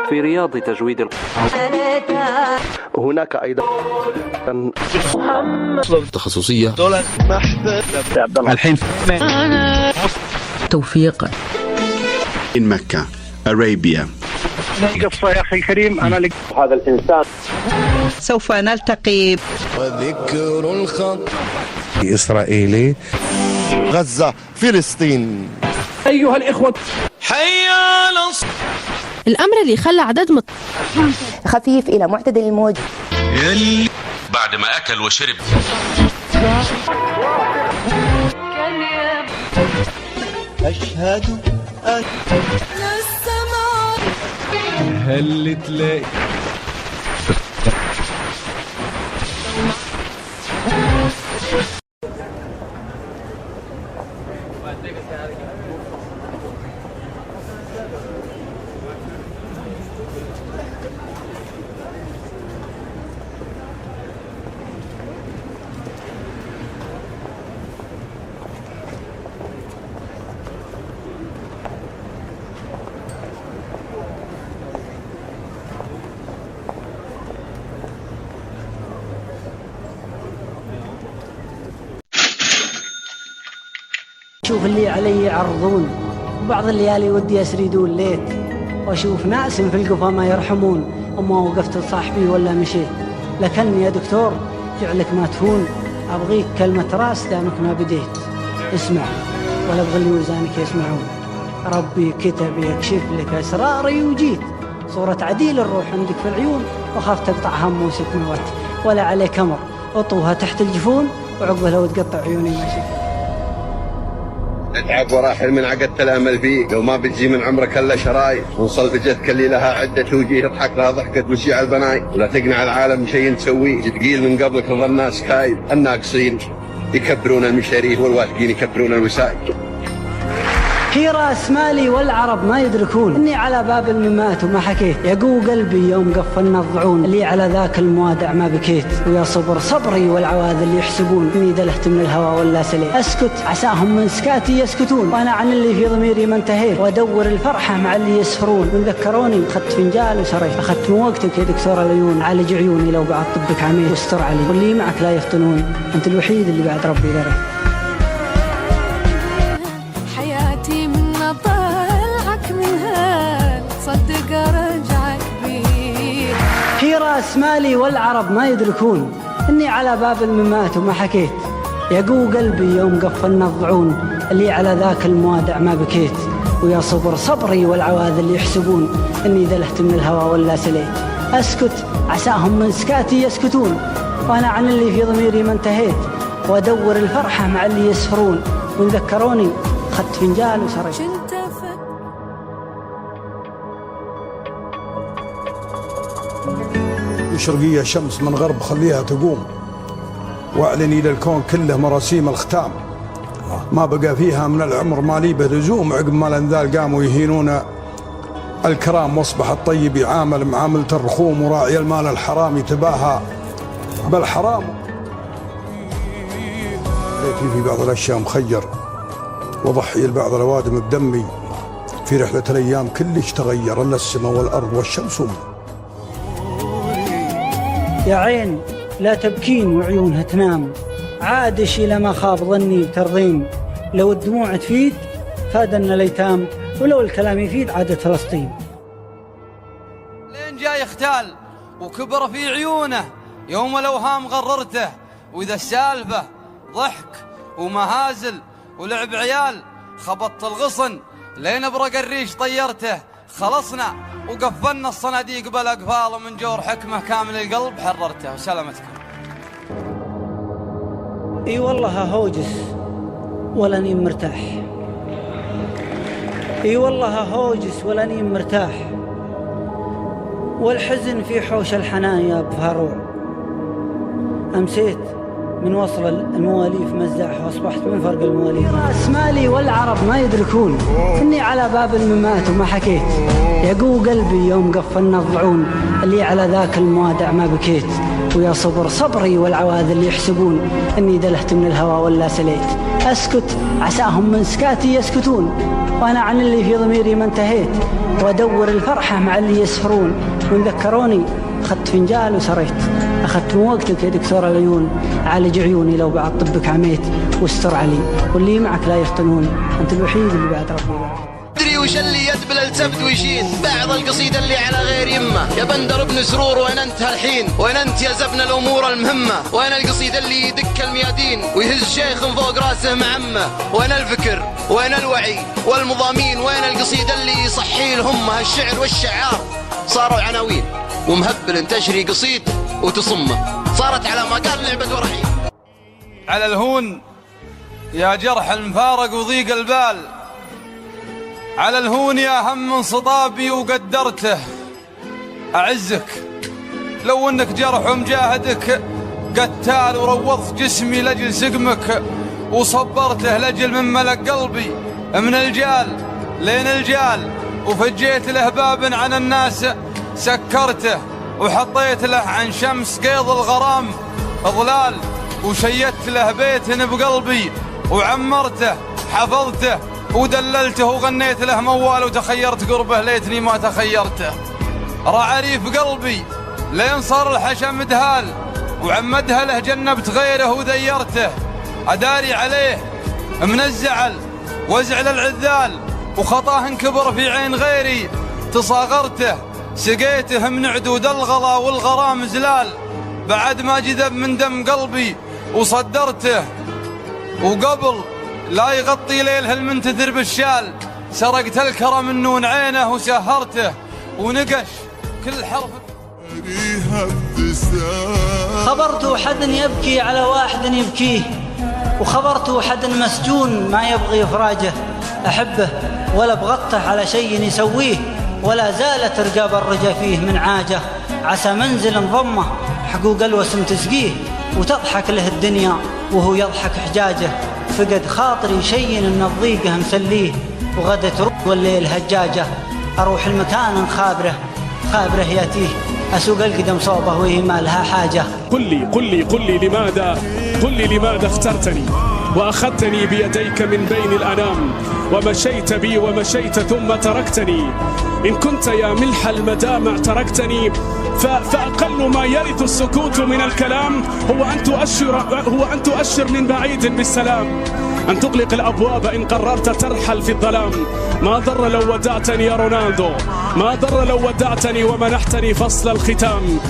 في رياض تجويد هناك أيضا تخصصية الحين توفيق in مكة أرابيا. قصة يا أخي كريم أنا هذا الإنسان سوف نلتقي وذكر الخط إسرائيلي غزة فلسطين. أيها الإخوة حي على الأمر اللي خلى عدد خفيف إلى معتدل الموج بعد ما أكل وشرب. أشهد أن هل تلاقي شوف اللي علي يعرضون وبعض الليالي ودي أسردون ليت وأشوف ناس في القفا ما يرحمون أما وقفت لصاحبي ولا مشيت لكن يا دكتور جعلك ما تهون أبغيك كلمة راس دامك ما بديت اسمع ولا أبغى اللي وزانك يسمعون ربي كتب يكشف لك أسراري وجيت صورة عديل الروح عندك في العيون وخاف تقطع هموسك موت ولا عليك أمر أطوها تحت الجفون وعقبها لو تقطع عيوني ما شفت اتعب وراحل من عقدت الامل فيك لو ما بتجي من عمرك الا شراي وانصلفجتك اللي لها عده وجيه تضحك لها ضحكه وشيع البناي ولا تقنع العالم شيء تسويه تقيل من قبلك رضا الناس كايد الناقصين يكبرون المشاريع والواثقين يكبرون الوسائل. هي راس مالي والعرب ما يدركون اني على باب الممات وما حكيت يقو قلبي يوم قفلنا الضعون اللي على ذاك الموادع ما بكيت ويا صبر صبري والعواذ اللي يحسبون اني دلهت من الهوى ولا سليت اسكت عساهم من سكاتي يسكتون وانا عن اللي في ضميري ما انتهيت وادور الفرحه مع اللي يسهرون من ذكروني خدت فنجال وسريت اخذت من وقتك يا دكتور العيون عالج عيوني لو بعد طبك عميت واستر علي واللي معك لا يفتنون انت الوحيد اللي بعد ربي دريت. هي راس مالي والعرب ما يدركون اني على باب الممات وما حكيت يقو قلبي يوم قفلنا الضعون اللي على ذاك الموادع ما بكيت ويا صبر صبري والعواذ اللي يحسبون اني دلهت من الهوى ولا سليت اسكت عساهم من سكاتي يسكتون وانا عن اللي في ضميري ما انتهيت وادور الفرحه مع اللي يسهرون وان ذكروني خدت فنجال وسريت. شرقية شمس من غرب خليها تقوم واعلني للكون كله مراسيم الختام ما بقى فيها من العمر ما لي بلزوم عقب ما الانذال قاموا يهينون الكرام واصبح الطيب يعامل معاملة الرخوم وراعي المال الحرام يتباهى بالحرام. ليتي في بعض الاشياء مخير وضحي البعض الاوادم بدمي في رحلة الايام كلش تغير الا السماء والارض والشمس يا عين لا تبكين وعيونها تنام عادش إلى ما خاب ظني بترضين لو الدموع تفيد فادنا الأيتام ولو الكلام يفيد عادة فلسطين. لين جاي يختال وكبر في عيونه يوم الأوهام غررته وإذا السالفة ضحك ومهازل ولعب عيال خبطت الغصن لين برق الريش طيرته خلصنا وقفلنا الصناديق بالأقفال ومن جور حكمة كامل القلب حررته وسلامتكم. اي والله هوجس ولاني مرتاح اي والله هوجس ولاني مرتاح والحزن في حوش الحنان يا بفاروع امسيت من وصل المواليف مزاح واصبحت من فرق المواليف. راس مالي والعرب ما يدركون اني على باب الممات وما حكيت يقو قلبي يوم قفلنا الضعون اللي على ذاك الموادع ما بكيت ويا صبر صبري والعواذل يحسبون أني دلهت من الهوى ولا سليت. أسكت عساهم من سكاتي يسكتون، وأنا عن اللي في ضميري ما انتهيت، وأدور الفرحة مع اللي يسهرون. وإن ذكروني أخذت فنجال وسريت. أخذت من وقتك يا دكتور العيون، عالج عيوني لو بعد طبك عميت، واستر علي واللي معك لا يفتنون، أنت الوحيد اللي بعد ربي. ادري وش اللي يدبل السبت ويشين بعض القصيدة اللي على غير يمه. يا بندر ابن سرور وين انت هالحين؟ وين انت يا زبن الامور المهمة؟ وين القصيدة اللي يدك الميادين ويهز شيخ فوق راسه معمه؟ وين الفكر؟ وين الوعي والمضامين؟ وين القصيدة اللي يصحي لهم هالشعر والشعار؟ صاروا عناوين ومهبل تشري قصيد وتصمه، صارت على ما قال لعبة ورحيل. على الهون يا جرح المفارق وضيق البال، على الهون يا هم من صطابي وقدرته. أعزك لو انك جرح ومجاهدك قتال، وروضت جسمي لجل سقمك وصبرته لجل من ملك قلبي من الجال لين الجال. وفجيت له باب عن الناس سكرته، وحطيت له عن شمس قيض الغرام ظلال، وشيدت له بيت بقلبي وعمرته حفظته ودللته وغنيت له موال، وتخيرت قربه ليتني ما تخيرته. رعريف قلبي لين صار الحشم دهال، وعمدها له جنبت غيره وذيرته. أداري عليه من الزعل وزعل العذال، وخطاه انكبر في عين غيري تصاغرته. سقيته من عدود الغلا والغرام زلال، بعد ما جذب من دم قلبي وصدرته. وقبل لا يغطي ليله المنتثر بالشال، سرقت الكرم من نون عينه وسهرته، ونقش كل حرف. خبرت حد يبكي على واحد يبكيه، وخبرت حد مسجون ما يبغي إفراجه. أحبه ولا بغطه على شيء يسويه، ولا زالت رقاب الرجا فيه من عاجه. عسى منزل ضمه حقوق الوسم تسقيه، وتضحك له الدنيا وهو يضحك حجاجه. فقد خاطري شيء من الضيقه مسليه، وغدا ترد والليل هجاجه. أروح المكان خابره ياتيه، أسوق القدم صوبه وهي ما لها حاجة. قل لي لماذا اخترتني وأخذتني بيديك من بين الأنام، ومشيت بي ومشيت ثم تركتني. إن كنت يا ملح المدامع تركتني، فأقل ما يرث السكوت من الكلام هو أن تؤشر من بعيد بالسلام، أن تغلق الأبواب إن قررت ترحل في الظلام. ما ضر لو ودعتني يا رونالدو، ما ضر لو ودعتني ومنحتني فصل الختام.